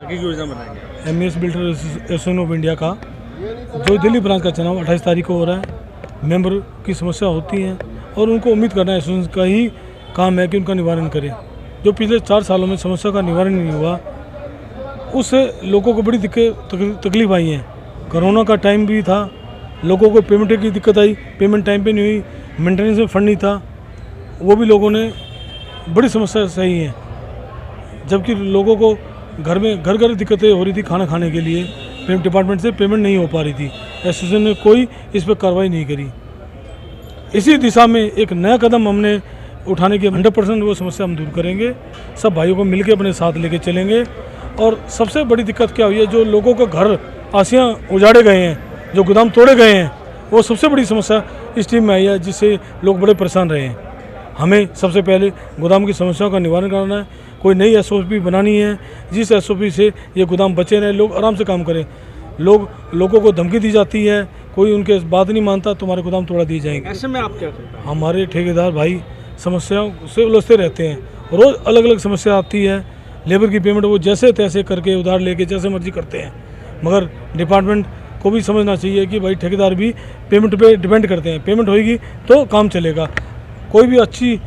की योजना बनाएंगे? MS builder association of India का जो दिल्ली ब्रांच का चुनाव 28 तारीख को हो रहा है, मेंबर की समस्या होती है और उनको उम्मीद करना एसोसिएशन का ही काम है कि उनका निवारण करें। जो पिछले 4 सालों में समस्या का निवारण नहीं हुआ, उससे लोगों को बड़ी तकलीफ आई है। कोरोना का टाइम भी था, लोगों को पेमेंट की दिक्कत आई, पेमेंट टाइम पे नहीं हुई, मेंटेनेंस में फंड नहीं था, वो भी लोगों ने बड़ी समस्या सही है। जबकि लोगों को घर में घर दिक्कतें हो रही थी, खाना खाने के लिए पेमेंट डिपार्टमेंट से पेमेंट नहीं हो पा रही थी। एसोसिएशन ने कोई इस पर कार्रवाई नहीं करी। इसी दिशा में एक नया कदम हमने उठाने की 100% वो समस्या हम दूर करेंगे। सब भाइयों को मिलकर अपने साथ लेके चलेंगे। और सबसे बड़ी दिक्कत क्या हुई है, जो लोगों का घर आसियाँ उजाड़े गए हैं, जो गोदाम तोड़े गए हैं, वो सबसे बड़ी समस्या इस टीम में आई है, जिससे लोग बड़े परेशान रहे हैं। हमें सबसे पहले गोदाम की समस्याओं का निवारण करना है। कोई नई एसओपी बनानी है, जिस एसओपी से ये गोदाम बचे रहें, लोग आराम से काम करें। लोगों को धमकी दी जाती है, कोई उनके बात नहीं मानता, तुम्हारे गोदाम तोड़ा दिए जाएंगे। ऐसे में आप क्या करते हैं? हमारे ठेकेदार भाई समस्याओं से उलझते रहते हैं, रोज़ अलग अलग समस्या आती है। लेबर की पेमेंट वो जैसे तैसे करके उधार लेके जैसे मर्जी करते हैं, मगर डिपार्टमेंट को भी समझना चाहिए कि भाई ठेकेदार भी पेमेंट पे डिपेंड करते हैं। पेमेंट होएगी तो काम चलेगा। कोई भी अच्छी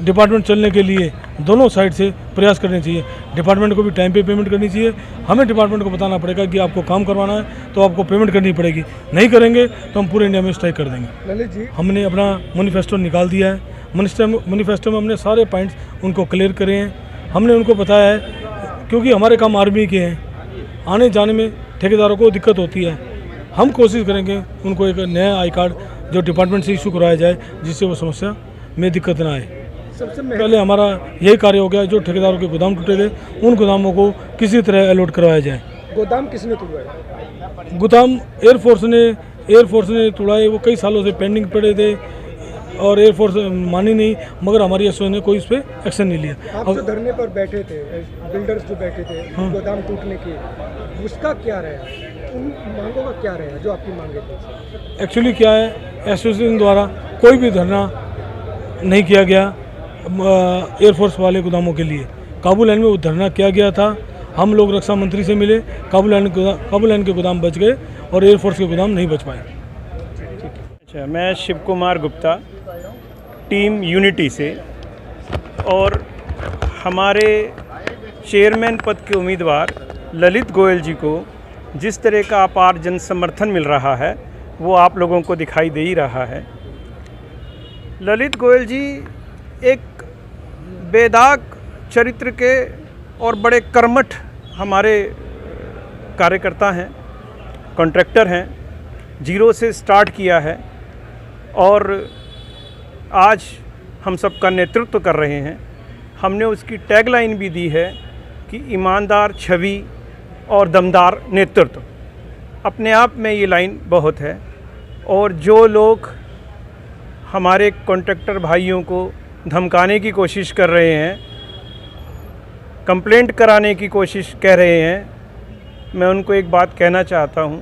डिपार्टमेंट चलने के लिए दोनों साइड से प्रयास करने चाहिए। डिपार्टमेंट को भी टाइम पे पेमेंट करनी चाहिए। हमें डिपार्टमेंट को बताना पड़ेगा कि आपको काम करवाना है तो आपको पेमेंट करनी पड़ेगी, नहीं करेंगे तो हम पूरे इंडिया में स्ट्राइक कर देंगे। ललित जी, हमने अपना मैनिफेस्टो निकाल दिया है। मैनिफेस्टो में हमने सारे पॉइंट्स उनको क्लियर करे हैं। हमने उनको बताया है, क्योंकि हमारे काम आर्मी के हैं, आने जाने में ठेकेदारों को दिक्कत होती है। हम कोशिश करेंगे उनको एक नया आई कार्ड जो डिपार्टमेंट से इशू कराया जाए, जिससे वो समस्या में दिक्कत ना आए। सबसे पहले हमारा यही कार्य हो गया, जो ठेकेदारों के गोदाम टूटे गए उन गोदामों को किसी तरह अलॉट करवाया जाए। गोदाम किसने तोड़वाया? गोदाम एयरफोर्स ने तोड़ाए। वो कई सालों से पेंडिंग पड़े थे और एयरफोर्स मानी नहीं, मगर हमारी एसओ ने कोई इस पर एक्शन नहीं लिया। आप जो धरने पर बैठे थे, बिल्डर्स जो बैठे थे गोदाम टूटने की, उसका क्या रहा? उन मांगों का क्या रहा जो आपकी मांगे थी? एक्चुअली क्या है, एसोसिएशन द्वारा कोई भी धरना नहीं किया गया एयरफोर्स वाले गोदामों के लिए। काबुल लाइन में वो धरना किया गया था। हम लोग रक्षा मंत्री से मिले, काबुल लाइन के गोदाम बच गए और एयरफोर्स के गोदाम नहीं बच पाए। अच्छा, मैं शिव कुमार गुप्ता, टीम यूनिटी से, और हमारे चेयरमैन पद के उम्मीदवार ललित गोयल जी को जिस तरह का अपार जन समर्थन मिल रहा है वो आप लोगों को दिखाई दे ही रहा है। ललित गोयल जी एक बेदाग चरित्र के और बड़े कर्मठ हमारे कार्यकर्ता हैं, कॉन्ट्रैक्टर हैं, जीरो से स्टार्ट किया है और आज हम सबका नेतृत्व कर रहे हैं। हमने उसकी टैगलाइन भी दी है कि ईमानदार छवि और दमदार नेतृत्व। अपने आप में ये लाइन बहुत है। और जो लोग हमारे कॉन्ट्रैक्टर भाइयों को धमकाने की कोशिश कर रहे हैं, कंप्लेंट कराने की कोशिश कह रहे हैं, मैं उनको एक बात कहना चाहता हूं,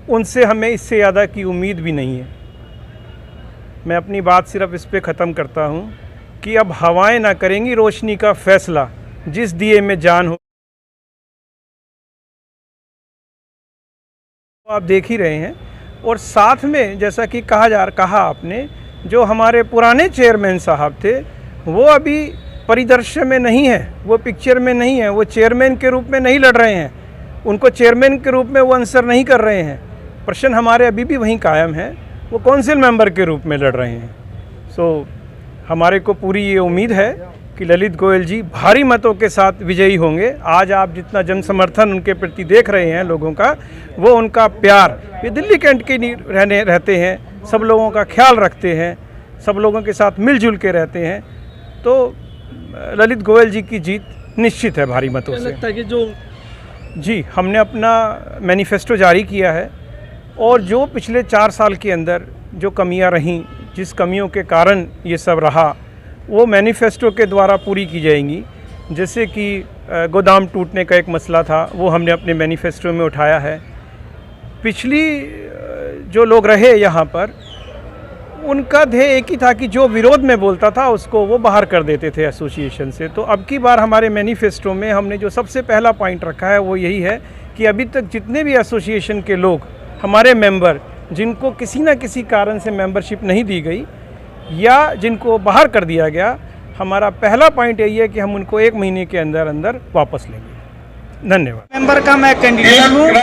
उनसे हमें इससे ज़्यादा की उम्मीद भी नहीं है। मैं अपनी बात सिर्फ इस पे ख़त्म करता हूं कि अब हवाएं ना करेंगी रोशनी का फैसला, जिस दिए में जान हो। आप देख ही रहे हैं। और साथ में जैसा कि कहा आपने, जो हमारे पुराने चेयरमैन साहब थे वो अभी परिदृश्य में नहीं है, वो पिक्चर में नहीं है, वो चेयरमैन के रूप में नहीं लड़ रहे हैं, उनको चेयरमैन के रूप में वो आंसर नहीं कर रहे हैं। प्रश्न हमारे अभी भी वहीं कायम है, वो काउंसिल मेंबर के रूप में लड़ रहे हैं। हमारे को पूरी ये उम्मीद है कि ललित गोयल जी भारी मतों के साथ विजयी होंगे। आज आप जितना जन समर्थन उनके प्रति देख रहे हैं लोगों का, वो उनका प्यार, ये दिल्ली कैंट के रहते हैं, सब लोगों का ख्याल रखते हैं, सब लोगों के साथ मिलजुल के रहते हैं। तो ललित गोयल जी की जीत निश्चित है भारी मतों से। लगता है कि जो जी, हमने अपना मैनिफेस्टो जारी किया है और जो पिछले 4 साल के अंदर जो कमियां रहीं, जिस कमियों के कारण ये सब रहा, वो मैनिफेस्टो के द्वारा पूरी की जाएंगी। जैसे कि गोदाम टूटने का एक मसला था, वो हमने अपने मैनिफेस्टो में उठाया है। पिछली जो लोग रहे यहाँ पर, उनका ध्येय एक ही था कि जो विरोध में बोलता था उसको वो बाहर कर देते थे एसोसिएशन से। तो अब की बार हमारे मैनिफेस्टो में हमने जो सबसे पहला पॉइंट रखा है वो यही है कि अभी तक जितने भी एसोसिएशन के लोग हमारे मेंबर जिनको किसी न किसी कारण से मेंबरशिप नहीं दी गई या जिनको बाहर कर दिया गया, हमारा पहला पॉइंट यही है कि हम उनको 1 महीने के अंदर अंदर वापस लेंगे। धन्यवाद। मेंबर का मैं कैंडिडेट हूँ